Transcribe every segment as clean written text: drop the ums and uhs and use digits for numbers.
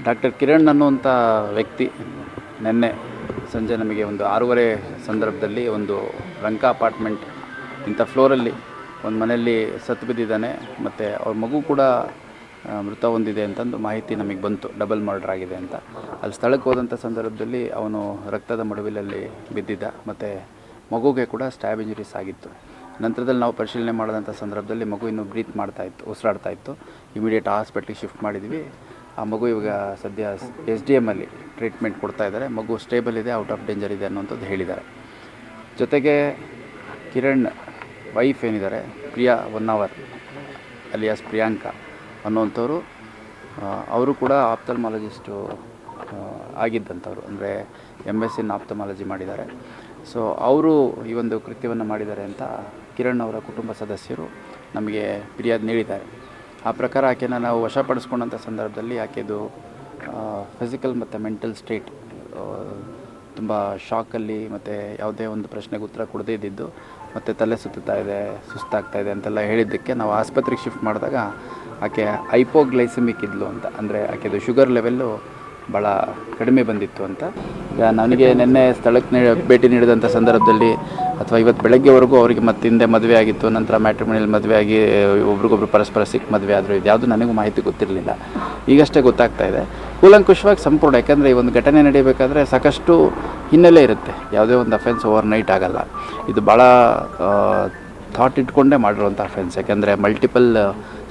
Doctor Kiran ಅನ್ನುವಂಥ ವ್ಯಕ್ತಿ ನಿನ್ನೆ ಸಂಜೆ ನಮಗೆ ಒಂದು 6:30 ಸಂದರ್ಭದಲ್ಲಿ ಒಂದು ರಂಕ ಅಪಾರ್ಟ್ಮೆಂಟ್ ಇಂಥ ಫ್ಲೋರಲ್ಲಿ ಒಂದು ಮನೆಯಲ್ಲಿ ಸತ್ತು ಬಿದ್ದಿದ್ದಾನೆ ಮತ್ತು ಅವ್ರ ಮಗು ಕೂಡ ಮೃತ ಹೊಂದಿದೆ ಅಂತಂದು ಮಾಹಿತಿ ನಮಗೆ ಬಂತು, ಡಬಲ್ ಮರ್ಡರ್ ಆಗಿದೆ ಅಂತ. ಅಲ್ಲಿ ಸ್ಥಳಕ್ಕೆ ಹೋದಂಥ ಸಂದರ್ಭದಲ್ಲಿ ಅವನು ರಕ್ತದ ಮಡುವಿಲಲ್ಲಿ ಬಿದ್ದಿದ್ದ ಮತ್ತು ಮಗುಗೆ ಕೂಡ ಸ್ಟ್ಯಾಬ್ ಇಂಜುರೀಸ್ ಆಗಿತ್ತು. ನಂತರದಲ್ಲಿ ನಾವು ಪರಿಶೀಲನೆ ಮಾಡಿದಂಥ ಸಂದರ್ಭದಲ್ಲಿ ಮಗು ಇನ್ನೂ ಬ್ರೀತ್ ಮಾಡ್ತಾಯಿತ್ತು, ಉಸಿರಾಡ್ತಾಯಿತ್ತು. ಇಮಿಡಿಯೇಟ್ ಹಾಸ್ಪಿಟ್ಲಿಗೆ ಶಿಫ್ಟ್ ಮಾಡಿದ್ವಿ. ಆ ಮಗು ಇವಾಗ ಸದ್ಯ SDM ಅಲ್ಲಿ ಟ್ರೀಟ್ಮೆಂಟ್ ಕೊಡ್ತಾ ಇದ್ದಾರೆ. ಮಗು ಸ್ಟೇಬಲ್ ಇದೆ, ಔಟ್ ಆಫ್ ಡೇಂಜರ್ ಇದೆ ಅನ್ನೋಂಥದ್ದು ಹೇಳಿದ್ದಾರೆ. ಜೊತೆಗೆ ಕಿರಣ್ ವೈಫ್ ಏನಿದ್ದಾರೆ ಪ್ರಿಯಾ ಹೊನ್ನಾವರ್ ಅಲಿಯಾಸ್ ಪ್ರಿಯಾಂಕಾ ಅನ್ನುವಂಥವ್ರು, ಅವರು ಕೂಡ ಆಪ್ತಲ್ಮಾಲಜಿಸ್ಟು ಆಗಿದ್ದಂಥವ್ರು, ಅಂದರೆ MSc ಇನ್ ಆಪ್ತಮಾಲಜಿ ಮಾಡಿದ್ದಾರೆ. ಸೊ ಅವರು ಈ ಒಂದು ಕೃತ್ಯವನ್ನು ಮಾಡಿದ್ದಾರೆ ಅಂತ ಕಿರಣ್ ಅವರ ಕುಟುಂಬ ಸದಸ್ಯರು ನಮಗೆ ಫಿರ್ಯಾದು ನೀಡಿದ್ದಾರೆ. ಆ ಪ್ರಕಾರ ಆಕೆನ ನಾವು ವಶಪಡಿಸ್ಕೊಂಡಂಥ ಸಂದರ್ಭದಲ್ಲಿ ಆಕೆದು ಫಿಸಿಕಲ್ ಮತ್ತು ಮೆಂಟಲ್ ಸ್ಟೇಟ್ ತುಂಬ ಶಾಕಲ್ಲಿ ಮತ್ತು ಯಾವುದೇ ಒಂದು ಪ್ರಶ್ನೆಗೆ ಉತ್ತರ ಕೊಡದೇ ಇದ್ದಿದ್ದು ಮತ್ತು ತಲೆ ಸುತ್ತಾ ಇದೆ, ಸುಸ್ತಾಗ್ತಾ ಇದೆ ಅಂತೆಲ್ಲ ಹೇಳಿದ್ದಕ್ಕೆ ನಾವು ಆಸ್ಪತ್ರೆಗೆ ಶಿಫ್ಟ್ ಮಾಡಿದಾಗ ಆಕೆ ಹೈಪೋಗ್ಲೈಸಮಿಕ್ ಇದ್ಲು ಅಂತ, ಅಂದರೆ ಆಕೆದು ಶುಗರ್ ಲೆವೆಲ್ಲು ಭಾಳ ಕಡಿಮೆ ಬಂದಿತ್ತು ಅಂತ. ಈಗ ನನಗೆ ನಿನ್ನೆ ಸ್ಥಳಕ್ಕೆ ಭೇಟಿ ನೀಡಿದಂಥ ಸಂದರ್ಭದಲ್ಲಿ ಅಥವಾ ಇವತ್ತು ಬೆಳಗ್ಗೆವರೆಗೂ ಅವರಿಗೆ ಮತ್ತೆ ಹಿಂದೆ ಮದುವೆ ಆಗಿತ್ತು, ನಂತರ ಮ್ಯಾಟ್ರಿಮೋನಿಯಲ್ಲಿ ಮದುವೆ ಆಗಿ ಒಬ್ರಿಗೊಬ್ರು ಪರಸ್ಪರ ಸಿಕ್ಕ ಮದುವೆ ಆದರೂ ಇದು ಯಾವುದು ನನಗೂ ಮಾಹಿತಿ ಗೊತ್ತಿರಲಿಲ್ಲ. ಈಗಷ್ಟೇ ಗೊತ್ತಾಗ್ತಾ ಇದೆ. ಕೂಲಂಕುಷವಾಗಿ ಸಂಪೂರ್ಣ, ಯಾಕೆಂದರೆ ಈ ಒಂದು ಘಟನೆ ನಡೀಬೇಕಾದ್ರೆ ಸಾಕಷ್ಟು ಹಿನ್ನೆಲೆ ಇರುತ್ತೆ. ಯಾವುದೇ ಒಂದು ಅಫೆನ್ಸ್ ಓವರ್ ನೈಟ್ ಆಗಲ್ಲ. ಇದು ಭಾಳ ಥಾಟ್ ಇಟ್ಕೊಂಡೇ ಮಾಡಿರುವಂಥ ಅಫೆನ್ಸ್. ಯಾಕೆಂದರೆ ಮಲ್ಟಿಪಲ್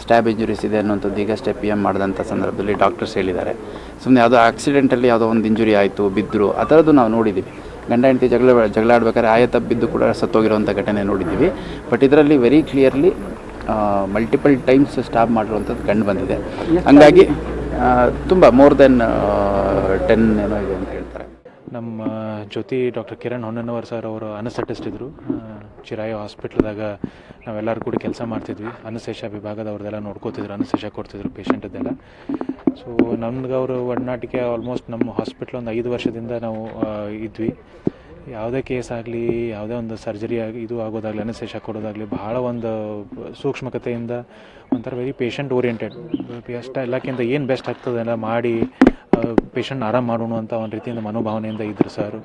ಸ್ಟ್ಯಾಬ್ ಇಂಜುರೀಸ್ ಇದೆ ಅನ್ನೋಂಥದ್ದು ಈಗಷ್ಟೇ PM ಮಾಡಿದಂಥ ಸಂದರ್ಭದಲ್ಲಿ ಡಾಕ್ಟರ್ಸ್ ಹೇಳಿದ್ದಾರೆ. ಸುಮ್ಮನೆ ಯಾವುದೋ ಆಕ್ಸಿಡೆಂಟಲ್ಲಿ ಯಾವುದೋ ಒಂದು ಇಂಜುರಿ ಆಯಿತು, ಬಿದ್ದರು, ಆ ಥರದ್ದು ನಾವು ನೋಡಿದ್ದೀವಿ. ಗಂಡ ಹೆಂಡತಿ ಜಗಳ ಆಡ್ಬೇಕಾದ್ರೆ ಆಯತಬ್ಬಿದ್ದು ಕೂಡ ಸತ್ತೋಗಿರೋವಂಥ ಘಟನೆ ನೋಡಿದ್ದೀವಿ. ಬಟ್ ಇದರಲ್ಲಿ very clearly multiple times stab ಮಾಡಿರುವಂಥದ್ದು ಕಂಡು ಬಂದಿದೆ. ಹಂಗಾಗಿ ತುಂಬ ಮೋರ್ ದೆನ್ 10 ಏನೋ ಇದೆ ಅಂತ ಹೇಳ್ತಾರೆ. ನಮ್ಮ ಜೊತೆ ಡಾಕ್ಟರ್ ಕಿರಣ್ ಹೊನ್ನವರ್ ಸರ್ ಅವರು ಅನಸ್ಥೆಟಿಸ್ಟ್ ಇದ್ದರು. ಚಿರಾಯು ಹಾಸ್ಪಿಟ್ಲ್ದಾಗ ನಾವೆಲ್ಲರೂ ಕೂಡ ಕೆಲಸ ಮಾಡ್ತಿದ್ವಿ. ಅನಸ್ತೇಷಿಯಾ ವಿಭಾಗದವ್ರದ್ದೆಲ್ಲ ನೋಡ್ಕೋತಿದ್ರು, ಅನಸ್ತೇಷಿಯಾ ಕೊಡ್ತಿದ್ರು ಪೇಷಂಟದ್ದೆಲ್ಲ. ಸೊ ನಮ್ಗೆ ಅವರು ಒಡನಾಟಿಕೆ ಆಲ್ಮೋಸ್ಟ್ ನಮ್ಮ ಹಾಸ್ಪಿಟ್ಲ್ ಒಂದು 5 ವರ್ಷದಿಂದ ನಾವು ಇದ್ವಿ. ಯಾವುದೇ ಕೇಸ್ ಆಗಲಿ, ಯಾವುದೇ ಒಂದು ಸರ್ಜರಿ ಆಗಿ ಇದು ಆಗೋದಾಗಲಿ, ಅನಸ್ತೇಷಿಯಾ ಕೊಡೋದಾಗಲಿ ಭಾಳ ಒಂದು ಸೂಕ್ಷ್ಮತೆಯಿಂದ ಒಂಥರ ವೆರಿ ಪೇಷಂಟ್ ಓರಿಯೆಂಟೆಡ್, ಅಷ್ಟ ಎಲ್ಲಕ್ಕಿಂತ ಏನು ಬೆಸ್ಟ್ ಆಗ್ತದೆಲ್ಲ ಮಾಡಿ ಪೇಷಂಟ್ ಆರಾಮ ಮಾಡೋಣ ಅಂತ ಒಂದು ರೀತಿಯಿಂದ ಮನೋಭಾವನೆಯಿಂದ ಇದ್ರು ಸರ್.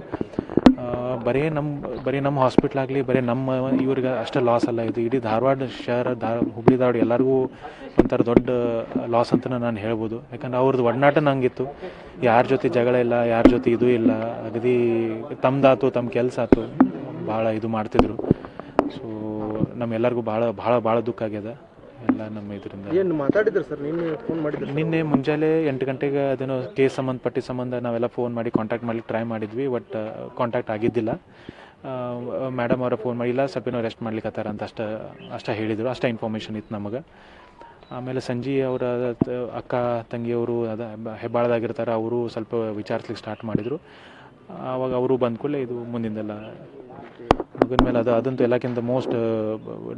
ಬರೀ ನಮ್ಮ ಹಾಸ್ಪಿಟ್ಲಾಗಲಿ ಬರೀ ನಮ್ಮ ಇವ್ರಿಗೆ ಅಷ್ಟೇ ಲಾಸ್ ಅಲ್ಲ, ಇದು ಇಡೀ ಧಾರವಾಡ ಶಹರ, ಹುಬ್ಬಳ್ಳಿ ಧಾರವಾಡ ಎಲ್ಲರಿಗೂ ಒಂಥರ ದೊಡ್ಡ ಲಾಸ್ ಅಂತ ನಾನು ಹೇಳ್ಬೋದು. ಯಾಕಂದ್ರೆ ಅವ್ರದ್ದು ಒಡನಾಟ ನಂಗಿತ್ತು. ಯಾರ ಜೊತೆ ಜಗಳ ಇಲ್ಲ, ಯಾರ ಜೊತೆ ಇದು ಇಲ್ಲ, ಅಗದಿ ತಮ್ಮದಾತು, ತಮ್ಮ ಕೆಲಸ ಆಯ್ತು, ಭಾಳ ಇದು ಮಾಡ್ತಿದ್ರು. ಸೊ ನಮ್ಮೆಲ್ಲರಿಗೂ ಭಾಳ ದುಃಖ ಆಗ್ಯದ ಎಲ್ಲ ನಮ್ಮ ಇದರಿಂದ. ಏನು ಮಾತಾಡಿದ್ರು ಸರ್? ಫೋನ್ ಮಾಡಿದ್ರು ನಿನ್ನೆ ಮುಂಜಾನೆ 8 ಗಂಟೆಗೆ ಅದೇನೋ ಕೇಸ್ ಸಂಬಂಧ ನಾವೆಲ್ಲ ಫೋನ್ ಮಾಡಿ ಕಾಂಟ್ಯಾಕ್ಟ್ ಮಾಡ್ಲಿಕ್ಕೆ ಟ್ರೈ ಮಾಡಿದ್ವಿ. ಬಟ್ ಕಾಂಟ್ಯಾಕ್ಟ್ ಆಗಿದ್ದಿಲ್ಲ. ಮೇಡಮ್ ಅವರ ಫೋನ್ ಮಾಡಿ, ಇಲ್ಲ ಸ್ವಲ್ಪ ಏನೋ ರೆಸ್ಟ್ ಮಾಡ್ಲಿಕ್ಕತ್ತಾರ ಅಂತ ಅಷ್ಟೇ ಹೇಳಿದರು. ಅಷ್ಟೇ ಇನ್ಫಾರ್ಮೇಷನ್ ಇತ್ತು ನಮಗೆ. ಆಮೇಲೆ ಸಂಜೆ ಅವರ ಅಕ್ಕ ತಂಗಿಯವರು ಹೆಬ್ಬಾಳದಾಗಿರ್ತಾರೆ, ಅವರು ಸ್ವಲ್ಪ ವಿಚಾರಿಸ್ಲಿಕ್ಕೆ ಸ್ಟಾರ್ಟ್ ಮಾಡಿದರು. ಆವಾಗ ಅವರು ಬಂದ ಕೂಡಲೇ ಇದು ಮುಂದಿಂದೆಲ್ಲ ಮಗನ ಮೇಲೆ ಅದಂತೂ ಎಲ್ಲಕ್ಕಿಂತ ಮೋಸ್ಟ್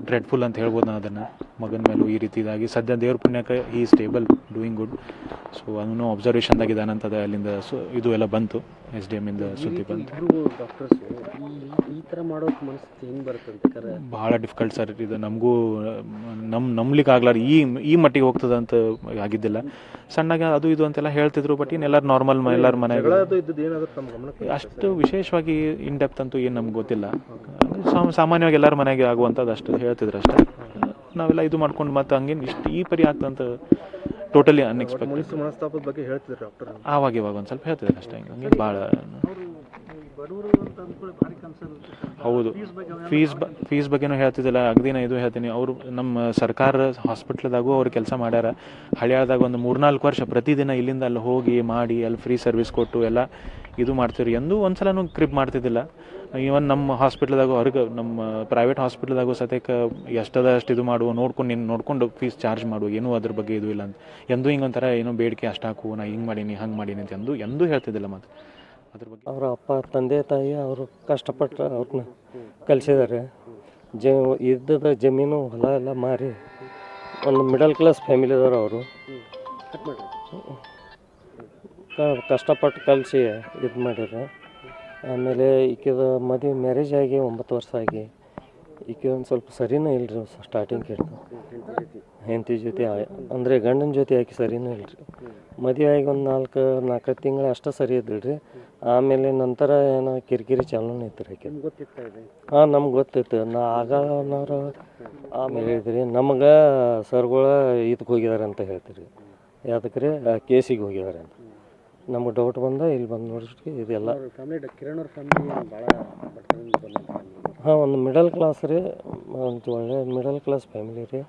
ಡ್ರೆಡ್ಫುಲ್ ಅಂತ ಹೇಳ್ಬೋದು ನಾನು ಅದನ್ನು. ಮಗನ ಮೇಲೂ ಈ ರೀತಿ ಇದಾಗಿ ಸದ್ಯ ದೇವ್ರ ಪುಣ್ಯಕ್ಕೆ ಈ ಸ್ಟೇಬಲ್, ಡೂಯಿಂಗ್ ಗುಡ್. ಸೊ ಅವನು ಅಬ್ಸರ್ವೇಷನ್ದಾಗಿದ್ದಾನಂತದ ಅಲ್ಲಿಂದ ಇದು ಎಲ್ಲ ಬಂತು, SDM ಇಂದ ಸುದ್ದಿ ಬಂತು. ಡಾಕ್ಟರ್ಸ್ ಈ ಥರ ಮಾಡೋಕೆ ಮನಸ್ಥಿತಿ ಹೆಂಗೆ ಬರುತ್ತೆ? ಭಾಳ ಡಿಫಿಕಲ್ಟ್ ಸರ್ ಇದು. ನಮಗೂ ನಂಬ್ಲಿಕ್ಕೆ ಆಗ್ಲಾರ ಈ ಮಟ್ಟಿಗೆ ಹೋಗ್ತದೆ ಅಂತ ಆಗಿದ್ದಿಲ್ಲ. ಸಣ್ಣಗೆ ಅದು ಇದು ಅಂತೆಲ್ಲ ಹೇಳ್ತಿದ್ರು. ಬಟ್ ಎಲ್ಲರೂ ನಾರ್ಮಲ್, ಎಲ್ಲರ ಮನೆಗೆ ಅಷ್ಟು ವಿಶೇಷವಾಗಿ ಇನ್ ಡೆಪ್ತ್ ಅಂತೂ ಏನು ನಮ್ಗೆ ಗೊತ್ತಿಲ್ಲ. ಸಾಮಾನ್ಯವಾಗಿ ಎಲ್ಲರ ಮನೆಗೆ ಆಗುವಂಥದ್ದು ಅಷ್ಟು ಹೇಳ್ತಿದ್ರು ಅಷ್ಟೇ. ನಾವೆಲ್ಲ ಇದು ಮಾಡ್ಕೊಂಡು ಮತ್ತೆ ಹಂಗೇನು ಈ ಪರಿ ಆಗ್ತಂತ ಟೋಟಲಿ ಅನ್ಎಕ್ಸ್ಪೆಕ್ಟೆಡ್. ಮನಸ್ತಾಪದ ಬಗ್ಗೆ ಹೇಳ್ತಿದ್ರು ಡಾಕ್ಟರ್. ಇವಾಗ ಒಂದು ಸ್ವಲ್ಪ ಹೇಳ್ತಿದ್ದಾರೆ ಅಷ್ಟೇ. ಹಂಗೆ ಭಾಳ ಹೌದು. ಫೀಸ್ ಬಗ್ಗೆನೂ ಹೇಳ್ತಿದ್ದಿಲ್ಲ, ಅಗದಿನ ಇದು ಹೇಳ್ತೀನಿ. ಅವರು ನಮ್ಮ ಸರ್ಕಾರ ಹಾಸ್ಪಿಟ್ಲ್ದಾಗೂ ಅವ್ರು ಕೆಲಸ ಮಾಡ್ಯಾರ. ಹಳ್ಯಾಳದಾಗ ಒಂದು 3-4 ವರ್ಷ ಪ್ರತಿದಿನ ಇಲ್ಲಿಂದ ಅಲ್ಲಿ ಹೋಗಿ ಮಾಡಿ ಅಲ್ಲಿ ಫ್ರೀ ಸರ್ವಿಸ್ ಕೊಟ್ಟು ಎಲ್ಲ ಇದು ಮಾಡ್ತಿದ್ರು. ಎಂದೂ ಒಂದು ಸಲನೂ ಕ್ರಿಪ್ ಮಾಡ್ತಿದ್ದಿಲ್ಲ. ಈವನ್ ನಮ್ಮ ಹಾಸ್ಪಿಟ್ಲ್ದಾಗೂ ಹೊರಗೆ, ನಮ್ಮ ಪ್ರೈವೇಟ್ ಹಾಸ್ಪಿಟ್ಲ್ದಾಗೂ ಸತ್ಯಕ್ಕೆ ಎಷ್ಟದ ಅಷ್ಟು ಇದು ಮಾಡುವ, ನೋಡ್ಕೊಂಡು ಫೀಸ್ ಚಾರ್ಜ್ ಮಾಡುವ, ಏನೂ ಅದ್ರ ಬಗ್ಗೆ ಇದು ಇಲ್ಲ ಅಂತ. ಎಂದೂ ಹಿಂಗೊಂಥರ ಏನೋ ಬೇಡಿಕೆ ಅಷ್ಟಾಕು, ನಾ ಹಿಂಗೆ ಮಾಡೀನಿ ಹಂಗೆ ಮಾಡೀನಿ ಅಂತ ಎಂದೂ ಹೇಳ್ತಿದ್ದಿಲ್ಲ. ಮತ್ತು ಅದ್ರ ಬಗ್ಗೆ ಅವರ ಅಪ್ಪ, ತಂದೆ ತಾಯಿ ಅವರು ಕಷ್ಟಪಟ್ಟು ಅವ್ರನ್ನ ಕಲಿಸಿದ್ದಾರೆ. ಇದ್ದದ ಜಮೀನು ಹೊಲ ಎಲ್ಲ ಮಾರಿ ಒಂದು ಮಿಡಲ್ ಕ್ಲಾಸ್ ಫ್ಯಾಮಿಲಿದವರು ಅವರು. ಕಷ್ಟಪಟ್ಟು ಕಲಿಸಿ ಇದು ಮಾಡಿದ್ರು. ಆಮೇಲೆ ಈಕೆದ ಮದುವೆ ಮ್ಯಾರೇಜ್ ಆಗಿ 9 ವರ್ಷ ಆಗಿ ಈಕೆ ಒಂದು ಸ್ವಲ್ಪ ಸರಿನೂ ಇಲ್ಲರಿ. ಸ್ಟಾರ್ಟಿಂಗ್ ಕೇಳ್ತು ಹೆಂಡತಿ ಜೊತೆ ಅಂದರೆ ಗಂಡನ ಜೊತೆ ಆಕೆ ಸರಿನೂ ಇಲ್ಲರಿ. ಮದುವೆ ಆಗಿ ಒಂದು ನಾಲ್ಕು ತಿಂಗಳು ಅಷ್ಟೇ ಸರಿ ಇದ್ದಿಲ್ಲ ರೀ. ಆಮೇಲೆ ನಂತರ ಏನೋ ಕಿರಿಕಿರಿ ಚಾಲೂನೇ ಇತ್ತು ರೀ ಆಕೆ. ನಿಮ್ಗೆ ಗೊತ್ತಿತ್ತಾ ಇದೆ? ಹಾಂ, ನಮ್ಗೆ ಗೊತ್ತಿತ್ತು. ಆಗನವ್ರು ಆಮೇಲೆ ಹೇಳಿದ್ರಿ ನಮಗೆ ಸರ್ಗಳ ಇದಕ್ಕೆ ಹೋಗಿದ್ದಾರೆ ಅಂತ ಹೇಳ್ತೀರಿ. ಯಾವುದಕ್ಕೆ ರೀ? ಕೇಸಿಗೆ ಹೋಗಿದ್ದಾರೆ ಅಂತ ನಮಗೆ ಡೌಟ್ ಬಂದ ಇಲ್ಲಿ ಬಂದು ನೋಡಿಸ್ರಿ ಇದೆಲ್ಲ. ಫ್ಯಾಮಿಲಿ ಕಿರಣ್ ಅವ್ರ ಫ್ಯಾಮಿಲಿ ಭಾಳ ಬಡತನದಿಂದ ಬಂದಂಥ ಫ್ಯಾಮಿಲಿ. ಹಾಂ, ಒಂದು ಮಿಡಲ್ ಕ್ಲಾಸ್ ರೀ, ಒಂದು ಒಳ್ಳೆ ಮಿಡಲ್ ಕ್ಲಾಸ್ ಫ್ಯಾಮಿಲಿ ರೀ.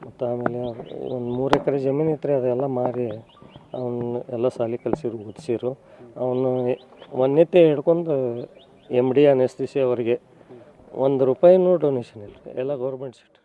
ಮತ್ತು ಆಮೇಲೆ ಒಂದು 3 ಎಕರೆ ಜಮೀನು ಇತ್ತು ರೀ, ಅದೆಲ್ಲ ಮಾರಿ ಅವನು ಎಲ್ಲ ಶಾಲೆ ಕಲಿಸಿರು, ಓದಿಸಿರು. ಅವನು ಒಂದೆತ್ತೆ ಹಿಡ್ಕೊಂಡು MD ಅನೆಸ್ತೀಸಿ ಅವರಿಗೆ ₹1 ಡೊನೇಷನ್ ಇಲ್ಲ ರೀ, ಎಲ್ಲ ಗೌರ್ಮೆಂಟ್ ಸೀಟ್.